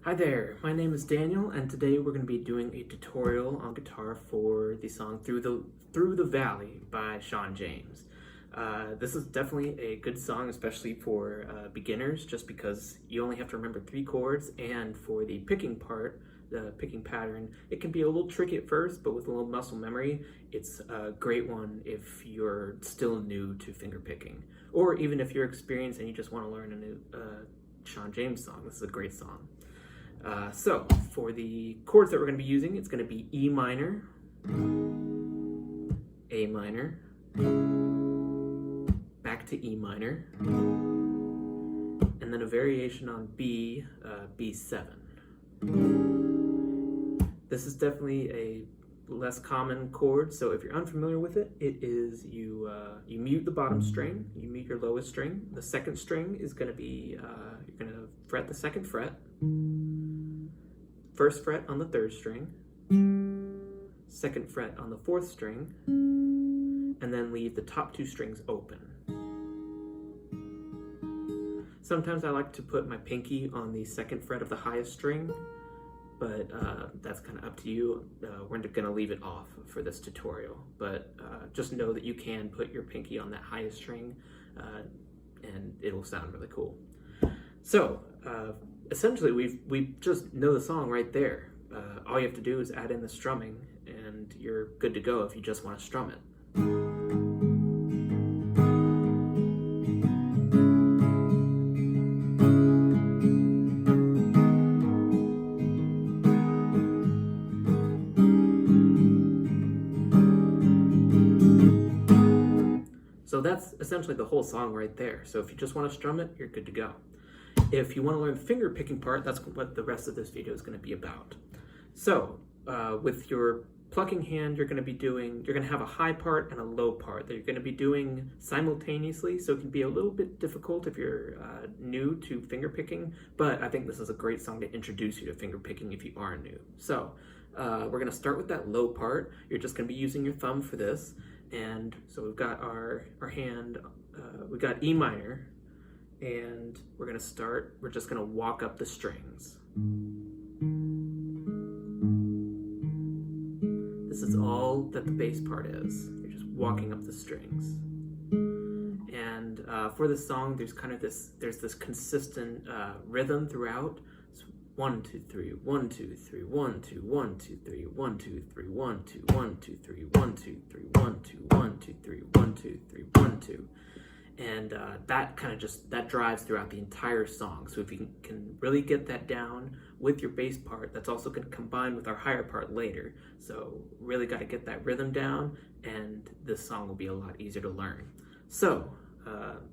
Hi there, my name is Daniel, and today we're going to be doing a tutorial on guitar for the song Through the Valley by Shawn James. This is definitely a good song, especially for beginners, just because you only have to remember 3 chords, and for the picking part, the picking pattern, it can be a little tricky at first, but with a little muscle memory, it's a great one if you're still new to finger picking. Or even if you're experienced and you just want to learn a new Shawn James song, this is a great song. So, for the chords that we're going to be using, it's going to be E minor, A minor, back to E minor, and then a variation on B, B7. This is definitely a less common chord, so if you're unfamiliar with it, it is you mute the bottom string, you mute your lowest string. The second string is going to be, you're going to fret the 2nd fret, 1st fret on the 3rd string, 2nd fret on the 4th string, and then leave the top 2 strings open. Sometimes I like to put my pinky on the 2nd fret of the highest string, but that's kind of up to you. We're going to leave it off for this tutorial, but just know that you can put your pinky on that highest string and it'll sound really cool. So essentially we just know the song right there. All you have to do is add in the strumming and you're good to go if you just want to strum it. So that's essentially the whole song right there. So if you just want to strum it, you're good to go. If you want to learn the finger picking part, that's what the rest of this video is going to be about. So with your plucking hand, you're going to have a high part and a low part that you're going to be doing simultaneously. So it can be a little bit difficult if you're new to finger picking, but I think this is a great song to introduce you to finger picking if you are new. So we're going to start with that low part. You're just going to be using your thumb for this. And so we've got our hand, we've got E minor, and we're just gonna walk up the strings. This is all that the bass part is. You're just walking up the strings. And for this song, there's this consistent rhythm throughout. 1, 2, 3, 1, 2, 3, 1, 2, 1, 2, 3, 1, 2, 3, 1, 2, 1, 2, 3, 1, 2, 3, 1, 2, 1, 2, 3, 1, 2, 3, 1, 2. And that drives throughout the entire song. So if you can really get that down with your bass part, that's also going to combine with our higher part later. So really got to get that rhythm down, and this song will be a lot easier to learn. So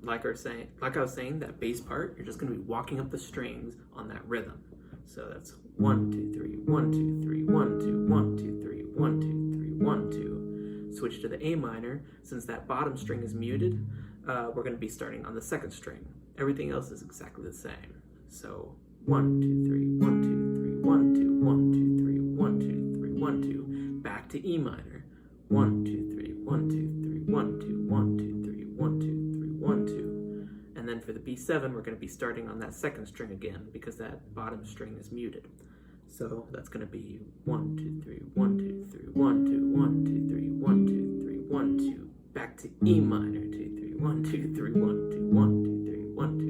like I was saying, that bass part, you're just going to be walking up the strings on that rhythm. So that's 1, 2, 3, 1, 2, 3, 1, 2, 1, 2, 3, 1, 2, 3, 1, 2. Switch to the A minor. Since that bottom string is muted, we're going to be starting on the 2nd string. Everything else is exactly the same. So 1, 2, 3, 1, 2, 3, 1, 2, 1, 2, 3, 1, 2, 3, 1, 2. Back to E minor. 1, 2, 3, 1, 2, 3, 1, 2, 1, 2, 3, 1, 2, 3, 1, 2. And then for the B7, we're going to be starting on that 2nd string again because that bottom string is muted. So that's going to be 1, 2, 3, 1, 2, 3, 1, 2, 1, 2, 3, 1, 2, 3, 1, 2. Back to E minor, 2, 3, 1, 2, 3, 1, 2, 1, 2, 3, 1, 2,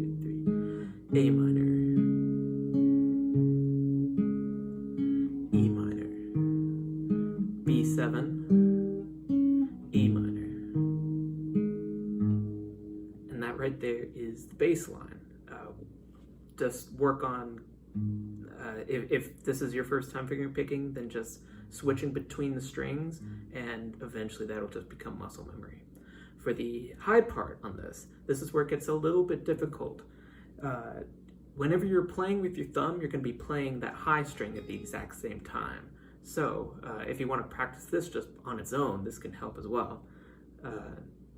3. A minor. E minor. B7. E minor. And that right there is the bass line. Just work on, if this is your first time finger picking, then just switching between the strings, and eventually that'll just become muscle memory. For the high part on this is where it gets a little bit difficult. Whenever you're playing with your thumb, you're going to be playing that high string at the exact same time. So if you want to practice this just on its own, this can help as well.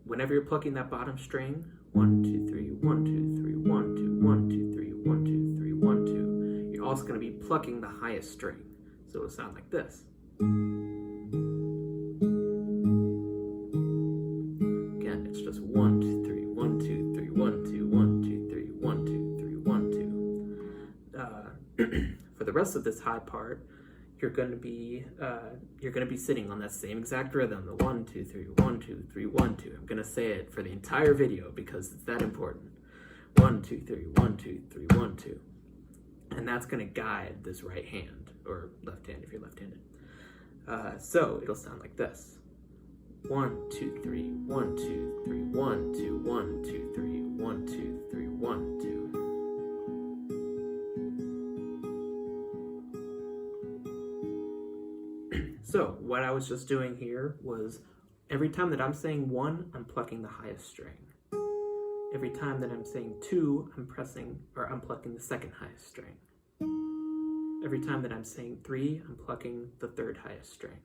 Whenever you're plucking that bottom string, 1, 2, 3, 1, 2, 3, 1, 2, 1, 2, 3, 1, 2, 3, 1, 2. You're also going to be plucking the highest string. So it'll sound like this. Again, it's just 1, 2, 3, 1, 2, 3, 1, 2, 1, 2, 3, 1, 2, 3, 1, 2. for the rest of this high part, you're going to be sitting on that same exact rhythm, the 1 2 3 1 2 3 1 2. I'm going to say it for the entire video because it's that important. 1 2 3 1 2 3 1 2, and that's going to guide this right hand or left hand if you're left-handed. So it'll sound like this: 1 2 3 1 2 3 1 2 1 2 3 1 2 3 1 2. So what I was just doing here was every time that I'm saying 1, I'm plucking the highest string. Every time that I'm saying 2, I'm plucking the second highest string. Every time that I'm saying 3, I'm plucking the third highest string.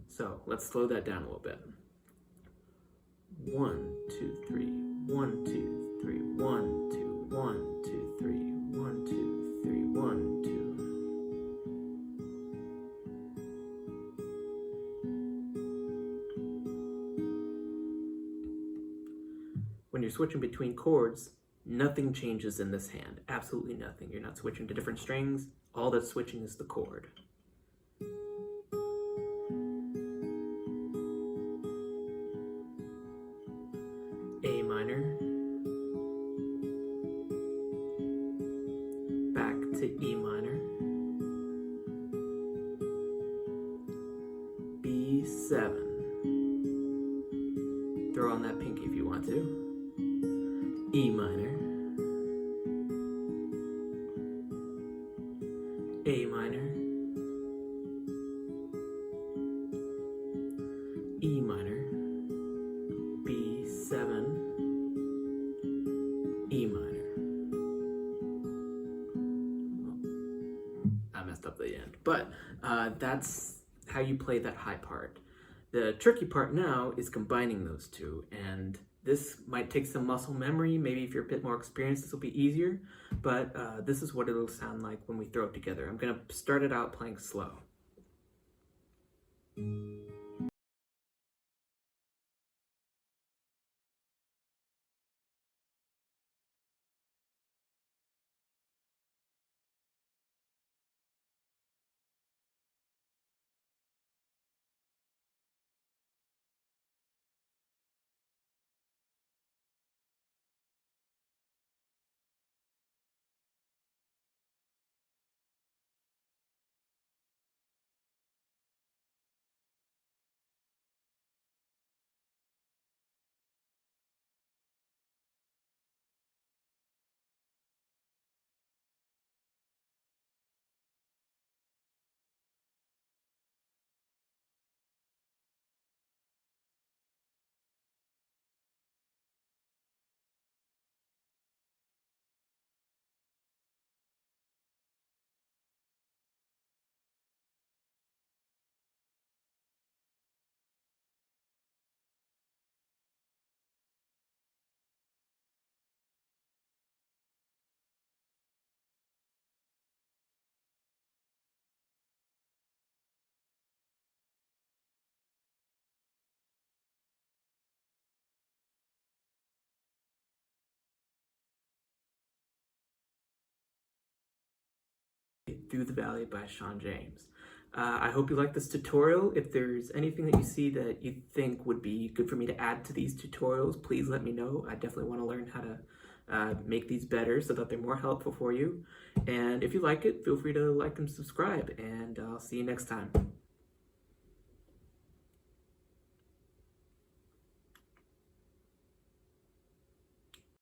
So let's slow that down a little bit. 1 2 3 1 2 3 1 2 1 2 3 1 2 3 1 2. When you're switching between chords, nothing changes in this hand. Absolutely nothing. You're not switching to different strings. All that's switching is the chord. A minor, back to E minor, B7. Throw on that pinky if you want to. E minor, A minor, E minor, B7, E minor. I messed up the end, but that's how you play that high part. The tricky part now is combining those two, and this might take some muscle memory. Maybe if you're a bit more experienced, this will be easier, but this is what it'll sound like when we throw it together. I'm going to start it out playing slow. Through the Valley by Shawn. I hope you like this tutorial. If there's anything that you see that you think would be good for me to add to these tutorials, please let me know. I definitely want to learn how to make these better so that they're more helpful for you. And if you like it, feel free to like and subscribe, and I'll see you next time.